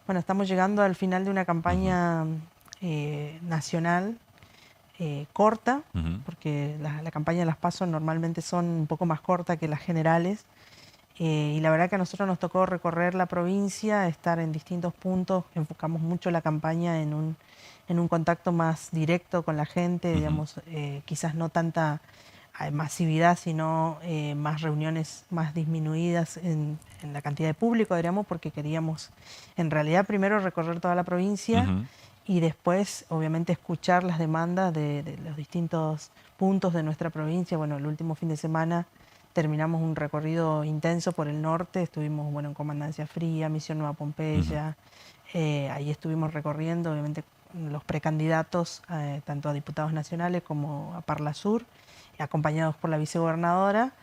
Bueno, estamos llegando al final de una campaña nacional corta, porque la campaña de las PASO normalmente son un poco más cortas que las generales. Y la verdad que a nosotros nos tocó recorrer la provincia, estar en distintos puntos, enfocamos mucho la campaña en un contacto más directo con la gente, digamos, quizás no tanta masividad, sino más reuniones más disminuidas en la cantidad de público, diríamos, porque queríamos en realidad primero recorrer toda la provincia y después obviamente escuchar las demandas de los distintos puntos de nuestra provincia. Bueno, el último fin de semana terminamos un recorrido intenso por el norte, estuvimos en Comandancia Fría, Misión Nueva Pompeya, ahí estuvimos recorriendo obviamente los precandidatos tanto a diputados nacionales como a Parla Sur, acompañados por la vicegobernadora,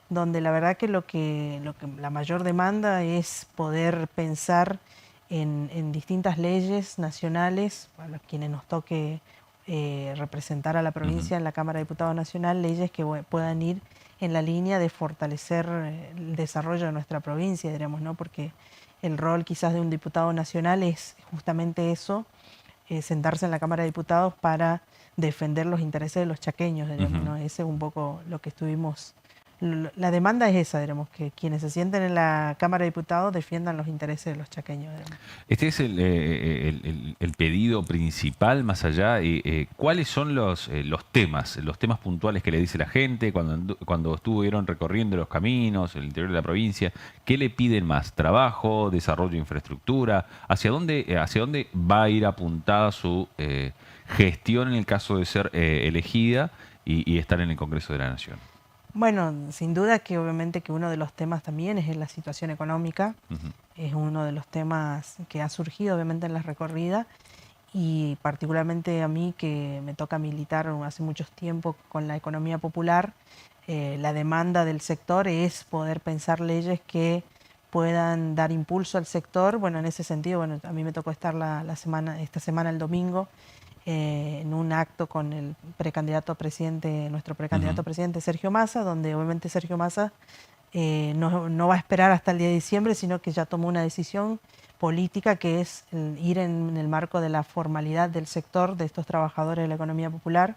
donde la verdad que lo que la mayor demanda es poder pensar en distintas leyes nacionales, a los quienes nos toque representar a la provincia en la Cámara de Diputados Nacional, leyes que puedan ir en la línea de fortalecer el desarrollo de nuestra provincia, diríamos, ¿no? Porque el rol quizás de un diputado nacional es justamente eso, sentarse en la Cámara de Diputados para defender los intereses de los chaqueños, diríamos, ¿no? Ese es un poco lo que estuvimos... La demanda es esa, diremos, que quienes se sienten en la Cámara de Diputados defiendan los intereses de los chaqueños. Diremos. Este es el pedido principal más allá. ¿Cuáles son los temas puntuales que le dice la gente cuando estuvieron recorriendo los caminos, el interior de la provincia? ¿Qué le piden más? ¿Trabajo, desarrollo de infraestructura? ¿Hacia dónde va a ir apuntada su gestión en el caso de ser elegida y estar en el Congreso de la Nación? Bueno, sin duda que obviamente que uno de los temas también es la situación económica, es uno de los temas que ha surgido obviamente en la recorrida y particularmente a mí que me toca militar hace mucho tiempo con la economía popular, la demanda del sector es poder pensar leyes que puedan dar impulso al sector. Bueno, en ese sentido, bueno, a mí me tocó estar esta semana el domingo, en un acto con el precandidato a presidente, nuestro precandidato a presidente Sergio Massa, donde obviamente Sergio Massa no va a esperar hasta el día de diciembre, sino que ya tomó una decisión política que es ir en el marco de la formalidad del sector de estos trabajadores de la economía popular,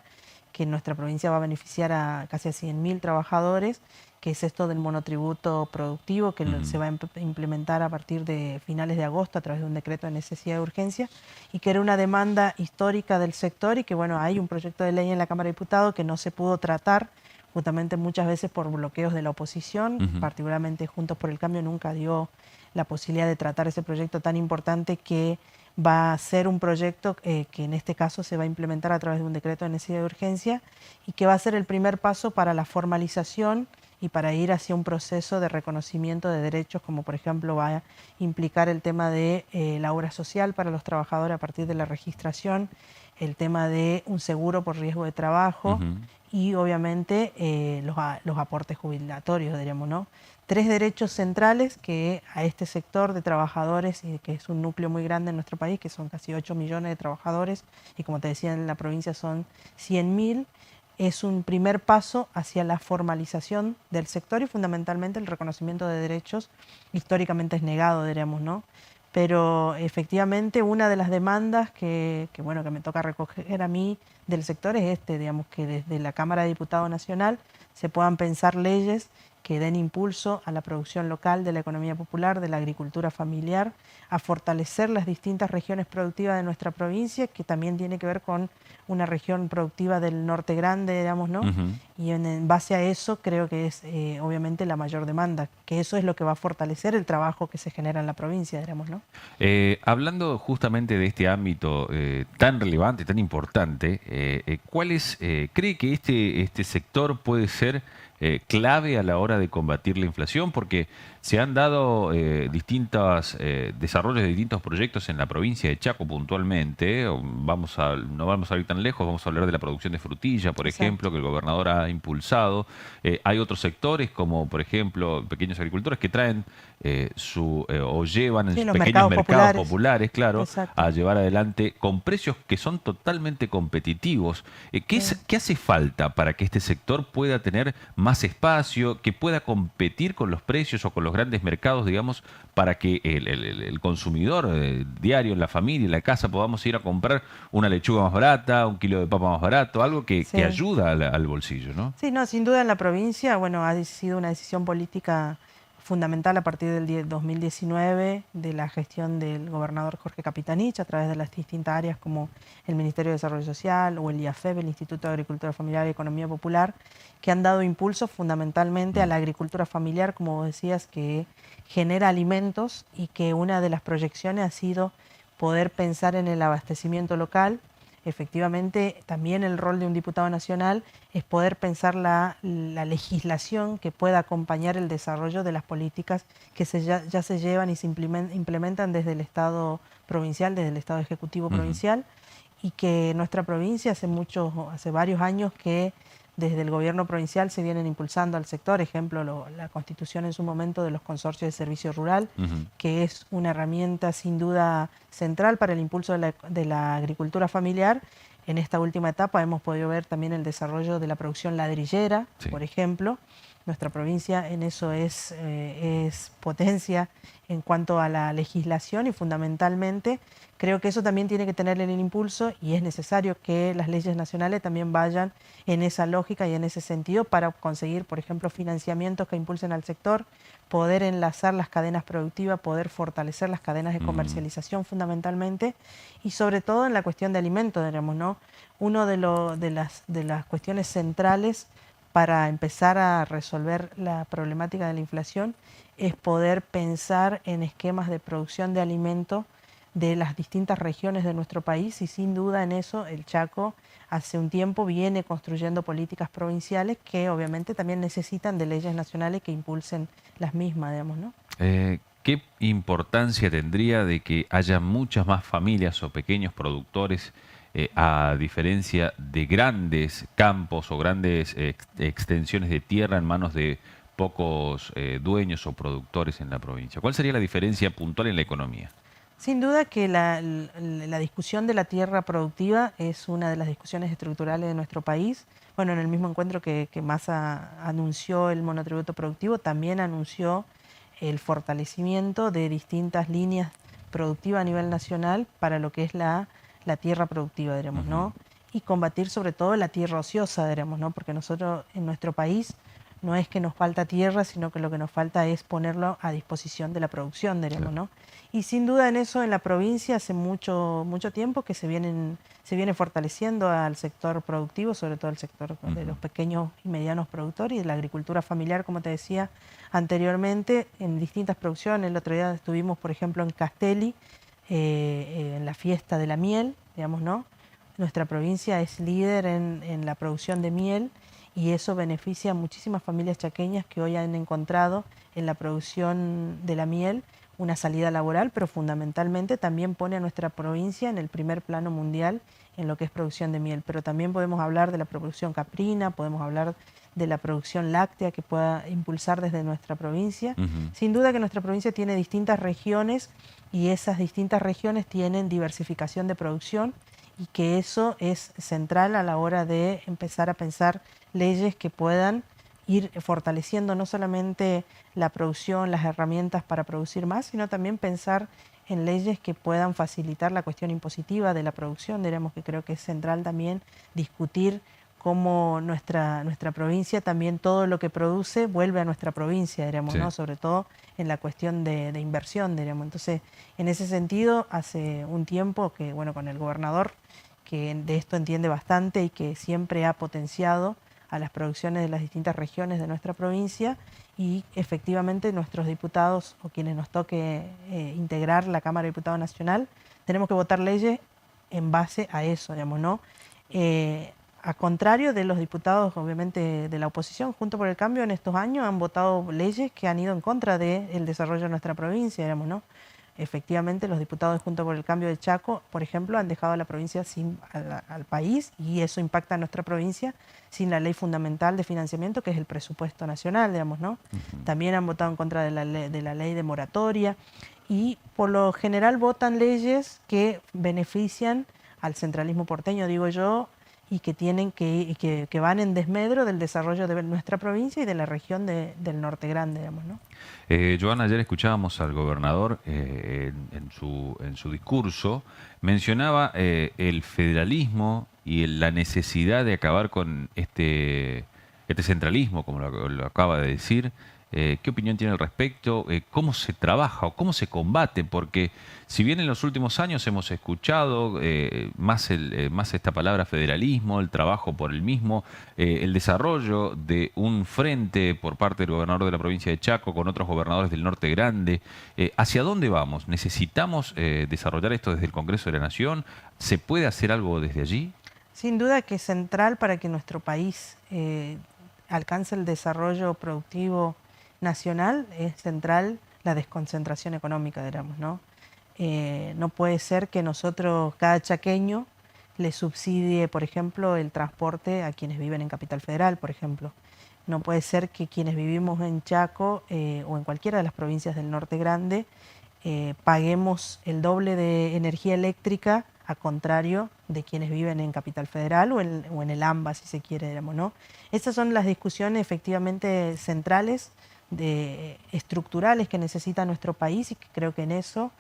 que en nuestra provincia va a beneficiar a casi a 100.000 trabajadores, que es esto del monotributo productivo que se va a implementar a partir de finales de agosto a través de un decreto de necesidad de urgencia y que era una demanda histórica del sector y que bueno, hay un proyecto de ley en la Cámara de Diputados que no se pudo tratar justamente muchas veces por bloqueos de la oposición, particularmente Juntos por el Cambio nunca dio la posibilidad de tratar ese proyecto tan importante que va a ser un proyecto que en este caso se va a implementar a través de un decreto de necesidad de urgencia y que va a ser el primer paso para la formalización y para ir hacia un proceso de reconocimiento de derechos, como por ejemplo va a implicar el tema de la obra social para los trabajadores a partir de la registración, el tema de un seguro por riesgo de trabajo y obviamente los aportes jubilatorios, diríamos, ¿no? 3 derechos centrales que a este sector de trabajadores, que es un núcleo muy grande en nuestro país, que son casi 8 millones de trabajadores, y como te decía, en la provincia son 100.000, es un primer paso hacia la formalización del sector y fundamentalmente el reconocimiento de derechos históricamente es negado, diríamos, ¿no? Pero efectivamente una de las demandas que me toca recoger a mí del sector es digamos, que desde la Cámara de Diputados Nacional se puedan pensar leyes que den impulso a la producción local de la economía popular, de la agricultura familiar, a fortalecer las distintas regiones productivas de nuestra provincia, que también tiene que ver con una región productiva del norte grande, digamos, ¿no? Y en base a eso creo que es obviamente la mayor demanda, que eso es lo que va a fortalecer el trabajo que se genera en la provincia, digamos, ¿no? Hablando justamente de este ámbito tan relevante, tan importante, ¿cree que este sector puede ser clave a la hora de combatir la inflación? Porque se han dado distintos desarrollos de distintos proyectos en la provincia de Chaco puntualmente. No vamos a ir tan lejos, vamos a hablar de la producción de frutilla, por ejemplo, que el gobernador ha impulsado. Hay otros sectores como, por ejemplo, pequeños agricultores que traen o llevan en los pequeños mercados populares, claro, Exacto. a llevar adelante con precios que son totalmente competitivos. ¿Qué hace falta para que este sector pueda tener más más espacio, que pueda competir con los precios o con los grandes mercados, digamos, para que el consumidor diario, en la familia, en la casa, podamos ir a comprar una lechuga más barata, un kilo de papa más barato, algo que Sí. ayuda al bolsillo, ¿no? Sí, no, sin duda en la provincia, bueno, ha sido una decisión política fundamental a partir del 2019 de la gestión del gobernador Jorge Capitanich a través de las distintas áreas como el Ministerio de Desarrollo Social o el IAFEP, el Instituto de Agricultura Familiar y Economía Popular, que han dado impulso fundamentalmente a la agricultura familiar, como vos decías, que genera alimentos y que una de las proyecciones ha sido poder pensar en el abastecimiento local. Efectivamente, también el rol de un diputado nacional es poder pensar la legislación que pueda acompañar el desarrollo de las políticas que ya se llevan y se implementan desde el Estado provincial, desde el Estado Ejecutivo Provincial, y que nuestra provincia hace varios años que desde el gobierno provincial se vienen impulsando al sector, ejemplo, la constitución en su momento de los consorcios de servicio rural, que es una herramienta sin duda central para el impulso de la agricultura familiar. En esta última etapa hemos podido ver también el desarrollo de la producción ladrillera, Sí. por ejemplo. Nuestra provincia en eso es potencia en cuanto a la legislación y fundamentalmente creo que eso también tiene que tener el impulso y es necesario que las leyes nacionales también vayan en esa lógica y en ese sentido para conseguir, por ejemplo, financiamientos que impulsen al sector, poder enlazar las cadenas productivas, poder fortalecer las cadenas de comercialización fundamentalmente y sobre todo en la cuestión de alimentos, digamos, ¿no? Uno de las cuestiones centrales para empezar a resolver la problemática de la inflación es poder pensar en esquemas de producción de alimentos de las distintas regiones de nuestro país y sin duda en eso el Chaco hace un tiempo viene construyendo políticas provinciales que obviamente también necesitan de leyes nacionales que impulsen las mismas, digamos, ¿no? ¿Qué importancia tendría de que haya muchas más familias o pequeños productores a diferencia de grandes campos o grandes extensiones de tierra en manos de pocos dueños o productores en la provincia? ¿Cuál sería la diferencia puntual en la economía? Sin duda que la discusión de la tierra productiva es una de las discusiones estructurales de nuestro país. Bueno, en el mismo encuentro que Massa anunció el monotributo productivo, también anunció el fortalecimiento de distintas líneas productivas a nivel nacional para lo que es la tierra productiva, diremos, ¿no? Y combatir sobre todo la tierra ociosa, diremos, ¿no? Porque nosotros en nuestro país no es que nos falta tierra, sino que lo que nos falta es ponerlo a disposición de la producción, diremos, ¿no? Y sin duda en eso en la provincia hace mucho tiempo que se viene fortaleciendo al sector productivo, sobre todo el sector de los pequeños y medianos productores y de la agricultura familiar, como te decía anteriormente, en distintas producciones. El otro día estuvimos, por ejemplo, en Castelli, en la fiesta de la miel, digamos, ¿no? Nuestra provincia es líder en la producción de miel y eso beneficia a muchísimas familias chaqueñas que hoy han encontrado en la producción de la miel una salida laboral, pero fundamentalmente también pone a nuestra provincia en el primer plano mundial en lo que es producción de miel. Pero también podemos hablar de la producción caprina, podemos hablar de la producción láctea que pueda impulsar desde nuestra provincia. Sin duda que nuestra provincia tiene distintas regiones y esas distintas regiones tienen diversificación de producción y que eso es central a la hora de empezar a pensar leyes que puedan ir fortaleciendo no solamente la producción, las herramientas para producir más, sino también pensar en leyes que puedan facilitar la cuestión impositiva de la producción. Diremos que creo que es central también discutir cómo nuestra provincia también todo lo que produce vuelve a nuestra provincia, diremos, Sí. ¿no? Sobre todo en la cuestión de inversión, diremos. Entonces, en ese sentido, hace un tiempo que, bueno, con el gobernador, que de esto entiende bastante y que siempre ha potenciado a las producciones de las distintas regiones de nuestra provincia y efectivamente nuestros diputados o quienes nos toque integrar la Cámara de Diputados Nacional, tenemos que votar leyes en base a eso, digamos, ¿no? A contrario de los diputados, obviamente, de la oposición, Juntos por el Cambio, en estos años han votado leyes que han ido en contra del desarrollo de nuestra provincia, digamos, ¿no? Efectivamente, los diputados de Juntos por el Cambio de Chaco, por ejemplo, han dejado a la provincia al país y eso impacta a nuestra provincia sin la ley fundamental de financiamiento, que es el presupuesto nacional, digamos, ¿no? También han votado en contra de la ley de moratoria y por lo general votan leyes que benefician al centralismo porteño, digo yo, y que tienen que van en desmedro del desarrollo de nuestra provincia y de la región del Norte Grande, digamos, ¿no? Joana, ayer escuchábamos al gobernador en su discurso, mencionaba el federalismo y la necesidad de acabar con este centralismo, como lo acaba de decir. ¿Qué opinión tiene al respecto? ¿Cómo se trabaja o cómo se combate? Porque si bien en los últimos años hemos escuchado más esta palabra federalismo, el trabajo por el mismo, el desarrollo de un frente por parte del gobernador de la provincia de Chaco con otros gobernadores del Norte Grande, ¿hacia dónde vamos? ¿Necesitamos desarrollar esto desde el Congreso de la Nación? ¿Se puede hacer algo desde allí? Sin duda que es central para que nuestro país alcance el desarrollo productivo nacional, es central la desconcentración económica, digamos, ¿no? No puede ser que nosotros, cada chaqueño, le subsidie, por ejemplo, el transporte a quienes viven en Capital Federal, por ejemplo. No puede ser que quienes vivimos en Chaco o en cualquiera de las provincias del Norte Grande paguemos el doble de energía eléctrica a contrario de quienes viven en Capital Federal o en el AMBA, si se quiere, digamos, ¿no? Esas son las discusiones efectivamente centrales, estructurales que necesita nuestro país y que creo que en eso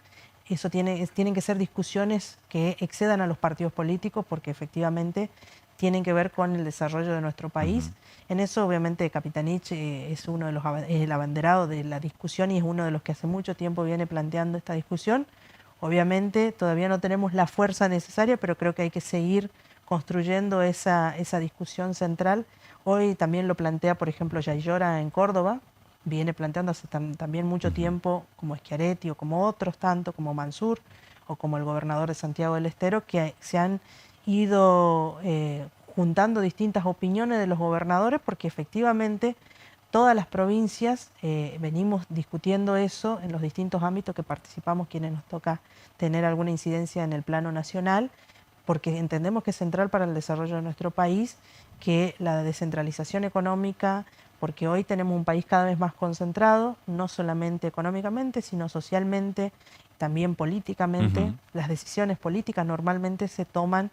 tienen que ser discusiones que excedan a los partidos políticos porque efectivamente tienen que ver con el desarrollo de nuestro país. En eso obviamente Capitanich es uno de es el abanderado de la discusión y es uno de los que hace mucho tiempo viene planteando esta discusión. Obviamente todavía no tenemos la fuerza necesaria, pero creo que hay que seguir construyendo esa discusión central. Hoy también lo plantea, por ejemplo, Yaillora en Córdoba, viene planteando hace también mucho tiempo, como Schiaretti o como otros tanto, como Mansur o como el gobernador de Santiago del Estero, que se han ido juntando distintas opiniones de los gobernadores porque efectivamente todas las provincias venimos discutiendo eso en los distintos ámbitos que participamos, quienes nos toca tener alguna incidencia en el plano nacional, porque entendemos que es central para el desarrollo de nuestro país, que la descentralización económica, porque hoy tenemos un país cada vez más concentrado, no solamente económicamente, sino socialmente, también políticamente. Las decisiones políticas normalmente se toman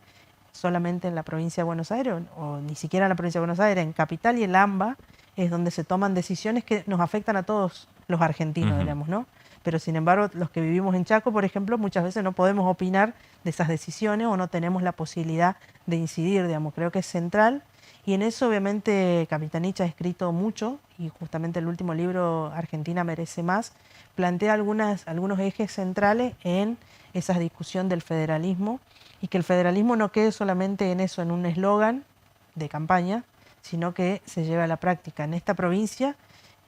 solamente en la provincia de Buenos Aires, o ni siquiera en la provincia de Buenos Aires, en Capital y el AMBA, es donde se toman decisiones que nos afectan a todos los argentinos, digamos, ¿no? Pero sin embargo, los que vivimos en Chaco, por ejemplo, muchas veces no podemos opinar de esas decisiones o no tenemos la posibilidad de incidir, digamos. Creo que es central y en eso obviamente Capitanich ha escrito mucho y justamente el último libro, Argentina merece más, plantea algunos ejes centrales en esa discusión del federalismo y que el federalismo no quede solamente en eso, en un eslogan de campaña, sino que se lleve a la práctica. En esta provincia,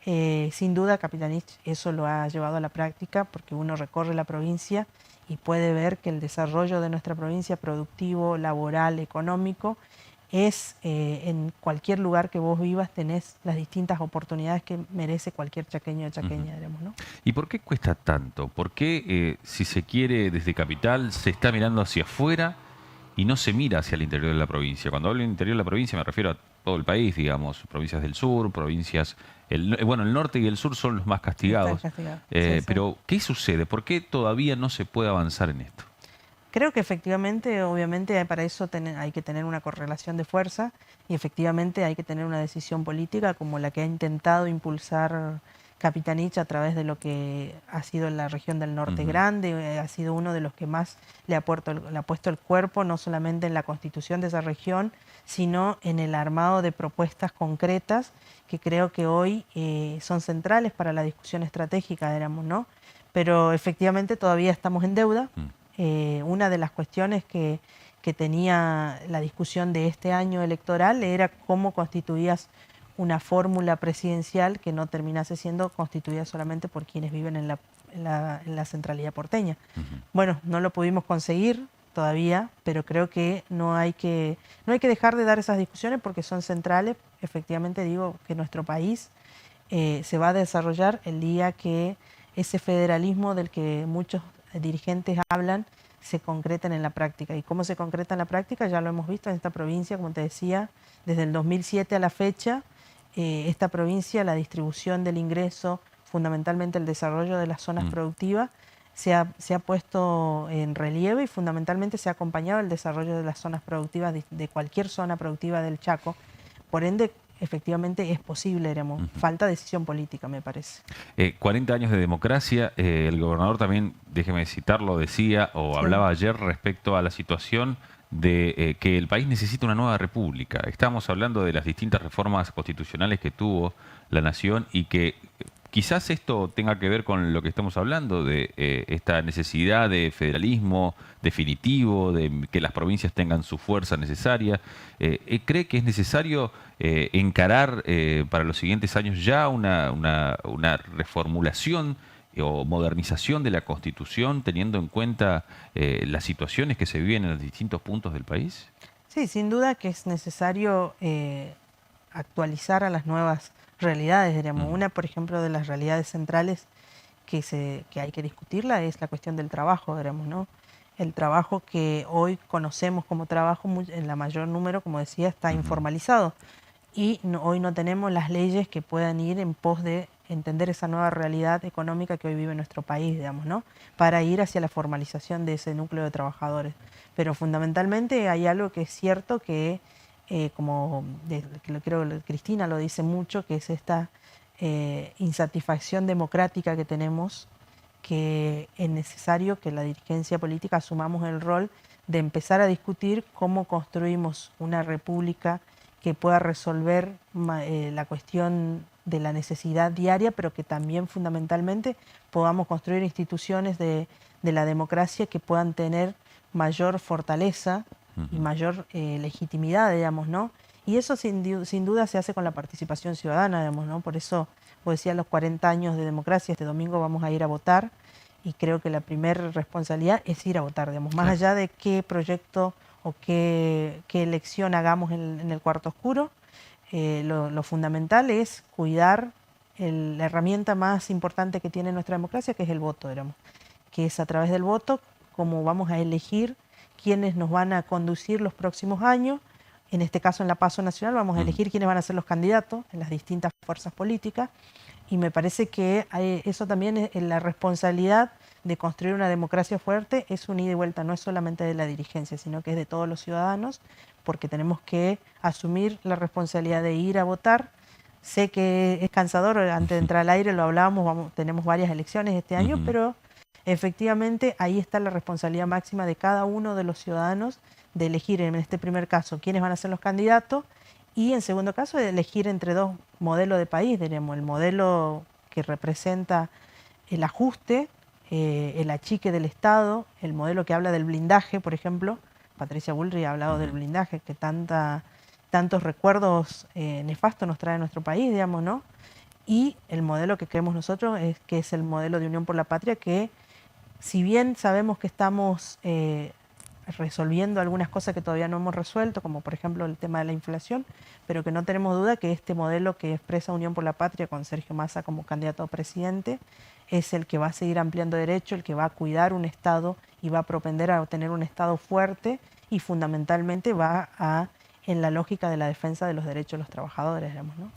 sin duda, Capitanich eso lo ha llevado a la práctica porque uno recorre la provincia y puede ver que el desarrollo de nuestra provincia, productivo, laboral, económico, es en cualquier lugar que vos vivas tenés las distintas oportunidades que merece cualquier chaqueño o chaqueña, digamos, ¿no? ¿Y por qué cuesta tanto? ¿Por qué, si se quiere desde Capital, se está mirando hacia afuera y no se mira hacia el interior de la provincia? Cuando hablo del interior de la provincia me refiero a todo el país, digamos, provincias del sur, provincias... bueno, el norte y el sur son los más castigados. Sí. Pero, ¿qué sucede? ¿Por qué todavía no se puede avanzar en esto? Creo que efectivamente, obviamente para eso hay que tener una correlación de fuerza y efectivamente hay que tener una decisión política como la que ha intentado impulsar Capitanich a través de lo que ha sido la región del Norte Grande, ha sido uno de los que más le ha puesto el cuerpo, no solamente en la constitución de esa región, sino en el armado de propuestas concretas que creo que hoy son centrales para la discusión estratégica, digamos, ¿no? Pero efectivamente todavía estamos en deuda. Una de las cuestiones que tenía la discusión de este año electoral era cómo constituías una fórmula presidencial que no terminase siendo constituida solamente por quienes viven en la centralidad porteña. Bueno, no lo pudimos conseguir todavía, pero creo que no hay que dejar de dar esas discusiones porque son centrales. Efectivamente digo que nuestro país se va a desarrollar el día que ese federalismo del que muchos dirigentes hablan se concretan en la práctica. ¿Y cómo se concreta en la práctica? Ya lo hemos visto en esta provincia, como te decía, desde el 2007 a la fecha, esta provincia, la distribución del ingreso, fundamentalmente el desarrollo de las zonas productivas, se ha puesto en relieve y fundamentalmente se ha acompañado el desarrollo de las zonas productivas, de cualquier zona productiva del Chaco. Por ende, efectivamente es posible, digamos. Falta decisión política, me parece. 40 años de democracia, el gobernador también, déjeme citarlo, decía o hablaba ayer respecto a la situación de que el país necesita una nueva república. Estamos hablando de las distintas reformas constitucionales que tuvo la nación y que quizás esto tenga que ver con lo que estamos hablando, de esta necesidad de federalismo definitivo, de que las provincias tengan su fuerza necesaria. ¿Cree que es necesario encarar para los siguientes años ya una reformulación o modernización de la Constitución, teniendo en cuenta las situaciones que se viven en los distintos puntos del país? Sí, sin duda que es necesario actualizar a las nuevas realidades, diríamos. Una, por ejemplo, de las realidades centrales que hay que discutirla es la cuestión del trabajo, diríamos, ¿no? El trabajo que hoy conocemos como trabajo, en la mayor número, como decía, está informalizado. Y hoy no tenemos las leyes que puedan ir en pos de entender esa nueva realidad económica que hoy vive nuestro país, digamos, ¿no? Para ir hacia la formalización de ese núcleo de trabajadores. Pero fundamentalmente hay algo que es cierto que creo que Cristina lo dice mucho, que es esta insatisfacción democrática que tenemos, que es necesario que la dirigencia política asumamos el rol de empezar a discutir cómo construimos una república que pueda resolver la cuestión de la necesidad diaria, pero que también fundamentalmente podamos construir instituciones de la democracia que puedan tener mayor fortaleza y mayor legitimidad, digamos, ¿no? Y eso sin duda se hace con la participación ciudadana, digamos, ¿no? Por eso, como decía, los 40 años de democracia, este domingo vamos a ir a votar y creo que la primera responsabilidad es ir a votar, digamos, más allá de qué proyecto o qué elección hagamos en el cuarto oscuro, lo fundamental es cuidar la herramienta más importante que tiene nuestra democracia, que es el voto, digamos, que es a través del voto como vamos a elegir quiénes nos van a conducir los próximos años. En este caso, en la PASO Nacional, vamos a elegir quiénes van a ser los candidatos en las distintas fuerzas políticas. Y me parece que eso también es la responsabilidad de construir una democracia fuerte, es un ida y vuelta, no es solamente de la dirigencia, sino que es de todos los ciudadanos, porque tenemos que asumir la responsabilidad de ir a votar. Sé que es cansador, antes de entrar al aire lo hablábamos, tenemos varias elecciones este año, pero efectivamente ahí está la responsabilidad máxima de cada uno de los ciudadanos de elegir, en este primer caso, quiénes van a ser los candidatos, y en segundo caso de elegir entre dos modelos de país. Tenemos el modelo que representa el ajuste, el achique del Estado, el modelo que habla del blindaje, por ejemplo. Patricia Bullrich ha hablado del blindaje, que tantos recuerdos nefastos nos trae nuestro país, digamos, ¿no? Y el modelo que creemos nosotros que es el modelo de Unión por la Patria, que si bien sabemos que estamos resolviendo algunas cosas que todavía no hemos resuelto, como por ejemplo el tema de la inflación, pero que no tenemos duda que este modelo que expresa Unión por la Patria con Sergio Massa como candidato a presidente es el que va a seguir ampliando derechos, el que va a cuidar un Estado y va a propender a tener un Estado fuerte y fundamentalmente va en la lógica de la defensa de los derechos de los trabajadores, digamos, ¿no?